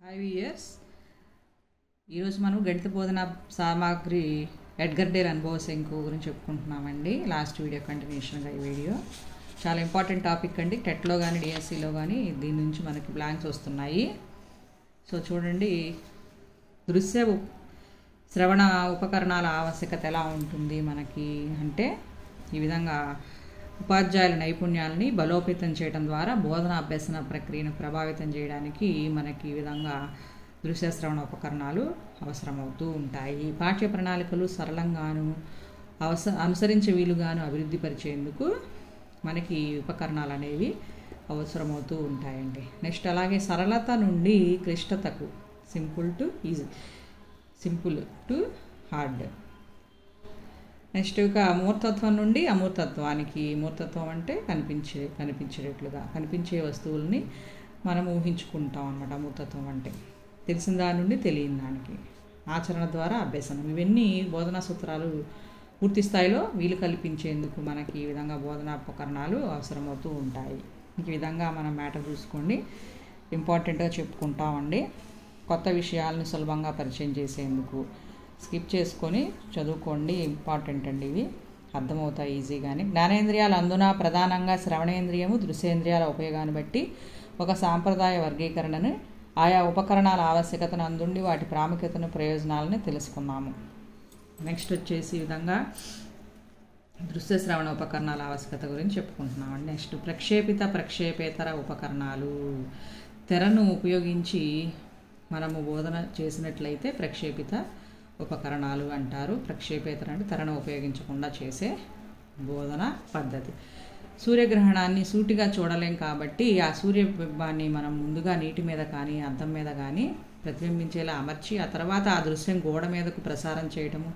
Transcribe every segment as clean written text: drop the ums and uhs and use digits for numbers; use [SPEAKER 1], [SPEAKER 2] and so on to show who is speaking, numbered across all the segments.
[SPEAKER 1] 5 years ఈరోజు మనం గణిత బోధన సామాగ్రి ఎడ్గర్ డేల్ అనుభవ శంకు గురించి చెప్పుకుంటున్నామండి. లాస్ట్ వీడియో కంటిన్యూషన్గా ఈ వీడియో చాలా ఇంపార్టెంట్ టాపిక్ అండి. టెట్లో కానీ డిఎస్సిలో కానీ దీని నుంచి మనకి బ్లాంక్స్ వస్తున్నాయి. సో చూడండి, దృశ్య శ్రవణ ఉపకరణాల ఆవశ్యకత ఎలా ఉంటుంది మనకి అంటే, ఈ విధంగా ఉపాధ్యాయుల నైపుణ్యాలని బలోపేతం చేయడం ద్వారా బోధన అభ్యసన ప్రక్రియను ప్రభావితం చేయడానికి మనకి ఈ విధంగా దృశ్య శ్రవణ ఉపకరణాలు అవసరమవుతూ ఉంటాయి. పాఠ్య ప్రణాళికలు సరళంగాను అనుసరించే వీలుగాను అభివృద్ధి పరిచేందుకు మనకి ఉపకరణాలు అనేవి అవసరమవుతూ ఉంటాయండి. నెక్స్ట్ అలాగే సరళత నుండి క్లిష్టతకు, సింపుల్ టు హార్డ్. నెక్స్ట్ ఇక మూర్తత్వం నుండి అమూర్తత్వానికి. మూర్తత్వం అంటే కనిపించేటట్లుగా కనిపించే వస్తువుల్ని మనం ఊహించుకుంటాం అన్నమాట. అమూర్తత్వం అంటే తెలిసిన దాని నుండి తెలియని దానికి. ఆచరణ ద్వారా అభ్యసనం. ఇవన్నీ బోధనా సూత్రాలు పూర్తి స్థాయిలో వీలు కల్పించేందుకు మనకి ఈ విధంగా బోధనా ఉపకరణాలు అవసరమవుతూ ఉంటాయి. ఈ విధంగా మనం మ్యాటర్ చూసుకోండి, ఇంపార్టెంట్గా చెప్పుకుంటామండి. కొత్త విషయాలను సులభంగా పరిచయం చేసేందుకు స్కిప్ చేసుకొని చదువుకోండి, ఇంపార్టెంట్ అండి. ఇవి అర్థమవుతాయి ఈజీగానే. జ్ఞానేంద్రియాలు అందున ప్రధానంగా శ్రవణేంద్రియము, దృశ్యేంద్రియాల ఉపయోగాన్ని బట్టి ఒక సాంప్రదాయ వర్గీకరణను, ఆయా ఉపకరణాల ఆవశ్యకతను అందుండి వాటి ప్రాముఖ్యతను ప్రయోజనాలను తెలుసుకున్నాము. నెక్స్ట్ వచ్చేసి ఈ విధంగా దృశ్య శ్రవణ ఉపకరణాల ఆవశ్యకత గురించి చెప్పుకుంటున్నామండి. నెక్స్ట్ ప్రక్షేపేతర ఉపకరణాలు. తెరను ఉపయోగించి మనము బోధన చేసినట్లయితే ప్రక్షేపిత ఉపకరణాలు అంటారు. ప్రక్షేపేతర అంటే తెరను ఉపయోగించకుండా చేసే బోధన పద్ధతి. సూర్యగ్రహణాన్ని సూటిగా చూడలేం కాబట్టి ఆ సూర్యబింబాన్ని మనం ముందుగా నీటి మీద కానీ అద్దం మీద కానీ ప్రతిబింబించేలా అమర్చి ఆ తర్వాత ఆ దృశ్యం గోడ మీదకు ప్రసారం చేయడము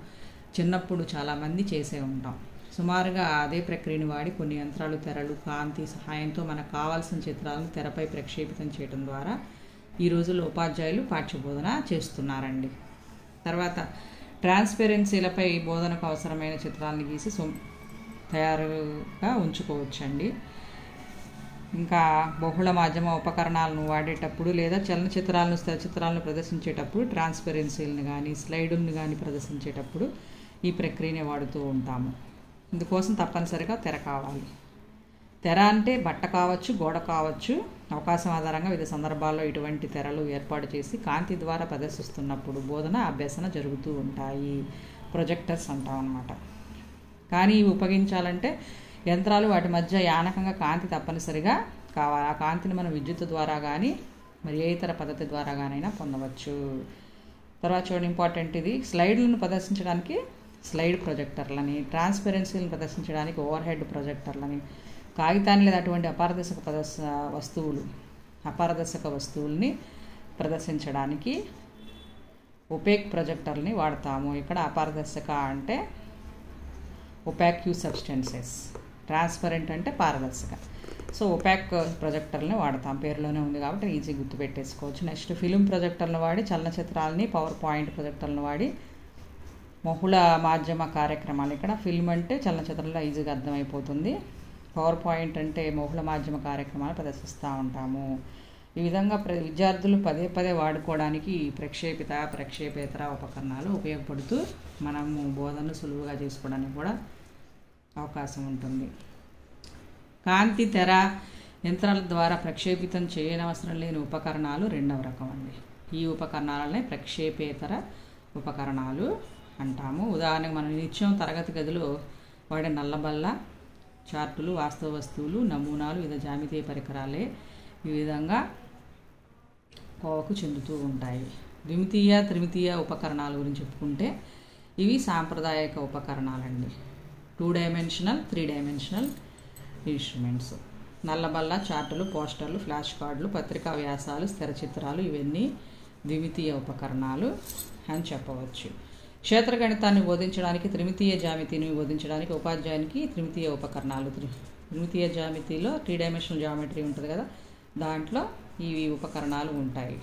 [SPEAKER 1] చిన్నప్పుడు చాలామంది చేసే ఉంటాం. సుమారుగా అదే ప్రక్రియను వాడి కొన్ని యంత్రాలు, తెరలు, కాంతి సహాయంతో మనకు కావాల్సిన చిత్రాలను తెరపై ప్రక్షేపితం చేయడం ద్వారా ఈ రోజుల్లో ఉపాధ్యాయులు పాఠ్యబోధన చేస్తున్నారండి. తర్వాత ట్రాన్స్పరెన్సీలపై బోధనకు అవసరమైన చిత్రాలను గీసి తయారుగా ఉంచుకోవచ్చండి. ఇంకా బహుళ మాధ్యమ ఉపకరణాలను వాడేటప్పుడు లేదా చలనచిత్రాలను, స్థిరచిత్రాలను ప్రదర్శించేటప్పుడు ట్రాన్స్పరెన్సీలను కానీ స్లైడులను కానీ ప్రదర్శించేటప్పుడు ఈ ప్రక్రియనే వాడుతూ ఉంటాము. ఇందుకోసం తప్పనిసరిగా తెర కావాలి. తెర అంటే బట్ట కావచ్చు, గోడ కావచ్చు. అవకాశం ఆధారంగా వివిధ సందర్భాల్లో ఇటువంటి తెరలు ఏర్పాటు చేసి కాంతి ద్వారా ప్రదర్శిస్తున్నప్పుడు బోధన అభ్యసన జరుగుతూ ఉంటాయి. ప్రొజెక్టర్స్ అంటాం అన్నమాట. కానీ ఇవి ఉపయోగించాలంటే యంత్రాలు, వాటి మధ్య యానకంగా కాంతి తప్పనిసరిగా కావాలి. ఆ కాంతిని మనం విద్యుత్ ద్వారా కానీ మరి ఏ ఇతర పద్ధతి ద్వారా కానైనా పొందవచ్చు. తర్వాత చూడండి, ఇంపార్టెంట్ ఇది. స్లైడ్లను ప్రదర్శించడానికి స్లైడ్ ప్రొజెక్టర్లని, ట్రాన్స్పరెన్సీలను ప్రదర్శించడానికి ఓవర్ హెడ్ ప్రొజెక్టర్లని, కాగితాన్ని లేదా అటువంటి అపారదర్శక వస్తువుల్ని ప్రదర్శించడానికి ఒపేక్ ప్రొజెక్టర్ని వాడతాము. ఇక్కడ అపారదర్శక అంటే ఒపాక్యూ సబ్స్టెన్సెస్, ట్రాన్స్పరెంట్ అంటే పారదర్శక. సో ఒపాక్ ప్రొజెక్టర్ని వాడతాం, పేరులోనే ఉంది కాబట్టి ఈజీ గుర్తుపెట్టేసుకోవచ్చు. నెక్స్ట్ ఫిలిం ప్రొజెక్టర్లను వాడి చలనచిత్రాలని, పవర్ పాయింట్ ప్రొజెక్టర్లను వాడి బహుళ మాధ్యమ కార్యక్రమాలు. ఇక్కడ ఫిల్మ్ అంటే చలనచిత్రంలో ఈజీగా అర్థమైపోతుంది. పవర్ పాయింట్ అంటే బహుళ మాధ్యమ కార్యక్రమాలు ప్రదర్శిస్తూ ఉంటాము. ఈ విధంగా విద్యార్థులు పదే పదే వాడుకోవడానికి ప్రక్షేపేతర ఉపకరణాలు ఉపయోగపడుతూ మనము బోధనను సులువుగా చేసుకోవడానికి కూడా అవకాశం ఉంటుంది. కాంతి, తెర, యంత్రాల ద్వారా ప్రక్షేపితం చేయనవసరం లేని ఉపకరణాలు రెండవ రకం అండి. ఈ ఉపకరణాలనే ప్రక్షేపేతర ఉపకరణాలు అంటాము. ఉదాహరణకు మనం నిత్యం తరగతి గదిలో వాడే నల్లబల్ల, చార్టులు, వాస్తవ వస్తువులు, నమూనాలు, వివిధ జామితీయ పరికరాలే ఈ విధంగా కోవకు చెందుతూ ఉంటాయి. ద్విమితీయ, త్రిమితీయ ఉపకరణాల గురించి చెప్పుకుంటే ఇవి సాంప్రదాయక ఉపకరణాలండి. 2 డైమెన్షనల్, 3 డైమెన్షనల్ ఇన్స్ట్రుమెంట్స్. నల్లబల్ల, చార్టులు, పోస్టర్లు, ఫ్లాష్ కార్డులు, పత్రికా వ్యాసాలు, స్థిర చిత్రాలు ఇవన్నీ ద్విమితీయ ఉపకరణాలు అని చెప్పవచ్చు. క్షేత్రగణితాన్ని బోధించడానికి, త్రిమితీయ జామితిని బోధించడానికి ఉపాధ్యాయునికి త్రిమితీయ ఉపకరణాలు. త్రిమితీయ జామితిలో 3 డైమెన్షనల్ జామెట్రీ ఉంటుంది కదా, దాంట్లో ఈ ఉపకరణాలు ఉంటాయి.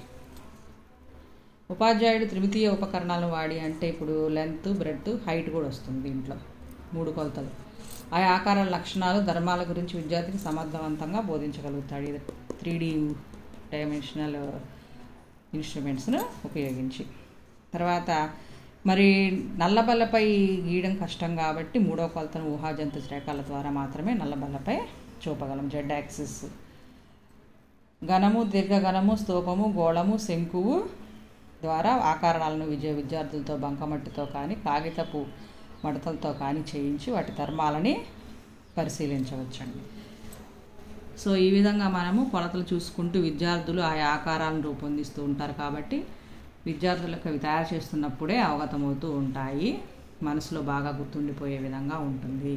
[SPEAKER 1] ఉపాధ్యాయుడు త్రిమితీయ ఉపకరణాలను వాడి అంటే ఇప్పుడు లెంత్, బ్రెడ్త్, హైట్ కూడా వస్తుంది దీంట్లో, 3 కొలతలు. ఆ ఆకారాల లక్షణాలు, ధర్మాల గురించి విద్యార్థికి సమర్థవంతంగా బోధించగలుగుతాడు. ఇది 3D డైమెన్షనల్ ఇన్స్ట్రుమెంట్స్ను ఉపయోగించి. తర్వాత మరి నల్లబల్లపై గీయడం కష్టం కాబట్టి 3వ కొలతను ఊహాజంతు రేఖల ద్వారా మాత్రమే నల్లబల్లపై చూపగలం. జెడ్ యాక్సిస్ ఘనము, దీర్ఘఘనము, స్తూపము, గోళము, శంకువు ద్వారా ఆకారాలను విద్యార్థులతో బంకమట్టితో కానీ కాగితపు మడతలతో కానీ చేయించి వాటి ధర్మాలని పరిశీలించవచ్చండి. సో ఈ విధంగా మనము కొలతలు చూసుకుంటూ విద్యార్థులు ఆయా ఆకారాలను రూపొందిస్తూ ఉంటారు కాబట్టి విద్యార్థులకు అవి తయారు చేస్తున్నప్పుడే అవగతమవుతూ ఉంటాయి. మనసులో బాగా గుర్తుండిపోయే విధంగా ఉంటుంది.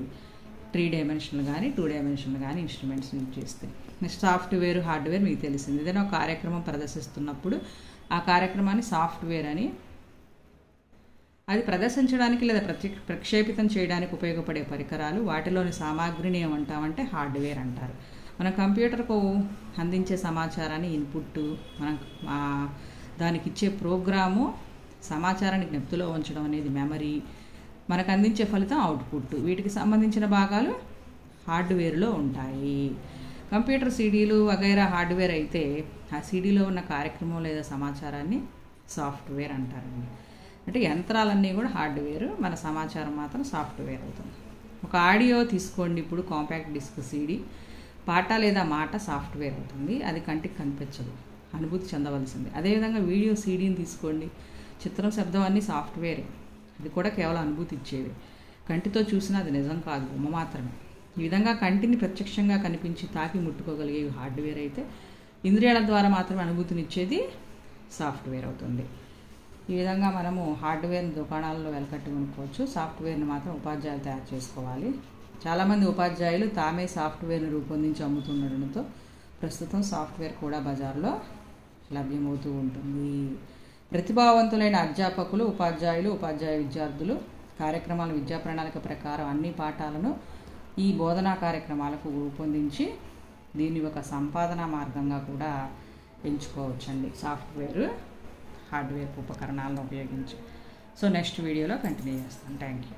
[SPEAKER 1] 3 డైమెన్షనల్ కానీ 2 డైమెన్షనల్ కానీ ఇన్స్ట్రుమెంట్స్ యూజ్ చేస్తే. నెక్స్ట్ సాఫ్ట్వేర్, హార్డ్వేర్ మీకు తెలిసింది. ఏదైనా ఒక కార్యక్రమం ప్రదర్శిస్తున్నప్పుడు ఆ కార్యక్రమాన్ని సాఫ్ట్వేర్ అని, అది ప్రదర్శించడానికి లేదా ప్రక్షేపితం చేయడానికి ఉపయోగపడే పరికరాలు, వాటిలోని సామాగ్రిని ఏమంటామంటే హార్డ్వేర్ అంటారు. మన కంప్యూటర్కు అందించే సమాచారాన్ని ఇన్పుట్, మనం దానికి ఇచ్చే ప్రోగ్రాము, సమాచారాన్ని జ్ఞప్తిలో ఉంచడం అనేది మెమరీ, మనకు అందించే ఫలితం అవుట్పుట్. వీటికి సంబంధించిన భాగాలు హార్డ్వేర్లో ఉంటాయి. కంప్యూటర్ సీడీలు వగైరా హార్డ్వేర్ అయితే ఆ సీడీలో ఉన్న కార్యక్రమం లేదా సమాచారాన్ని సాఫ్ట్వేర్ అంటారండి. అంటే యంత్రాలన్నీ కూడా హార్డ్వేర్, మన సమాచారం మాత్రం సాఫ్ట్వేర్ అవుతుంది. ఒక ఆడియో తీసుకోండి, ఇప్పుడు కాంపాక్ట్ డిస్క్ సీడీ, పాట లేదా మాట సాఫ్ట్వేర్ అవుతుంది. అది కంటికి కనిపించదు, అనుభూతి చెందవలసింది. అదేవిధంగా వీడియో సీడీని తీసుకోండి, చిత్రం, శబ్దం అన్నీ సాఫ్ట్వేరే, అది కూడా కేవలం అనుభూతి ఇచ్చేవి. కంటితో చూసినా అది నిజం కాదు, బొమ్మ మాత్రమే. ఈ విధంగా కంటిని ప్రత్యక్షంగా కనిపించి తాకి ముట్టుకోగలిగేవి హార్డ్వేర్ అయితే, ఇంద్రియాల ద్వారా మాత్రమే అనుభూతినిచ్చేది సాఫ్ట్వేర్ అవుతుంది. ఈ విధంగా మనము హార్డ్వేర్ని దుకాణాలలో వెలకట్టి కొనుక్కోవచ్చు. సాఫ్ట్వేర్ని మాత్రం ఉపాధ్యాయులు తయారు చేసుకోవాలి. చాలామంది ఉపాధ్యాయులు తామే సాఫ్ట్వేర్ని రూపొందించి అమ్ముతుండడంతో ప్రస్తుతం సాఫ్ట్వేర్ కూడా బజార్లో లభ్యమవుతూ ఉంటుంది. ప్రతిభావంతులైన అధ్యాపకులు, ఉపాధ్యాయులు, ఉపాధ్యాయ విద్యార్థులు కార్యక్రమాల విద్యా ప్రణాళిక ప్రకారం అన్ని పాఠాలను ఈ బోధనా కార్యక్రమాలకు రూపొందించి దీన్ని ఒక సంపాదనా మార్గంగా కూడా ఎంచుకోవచ్చండి, సాఫ్ట్వేర్ హార్డ్వేర్ ఉపకరణాలను ఉపయోగించి. సో నెక్స్ట్ వీడియోలో కంటిన్యూ చేస్తాను. Thank you.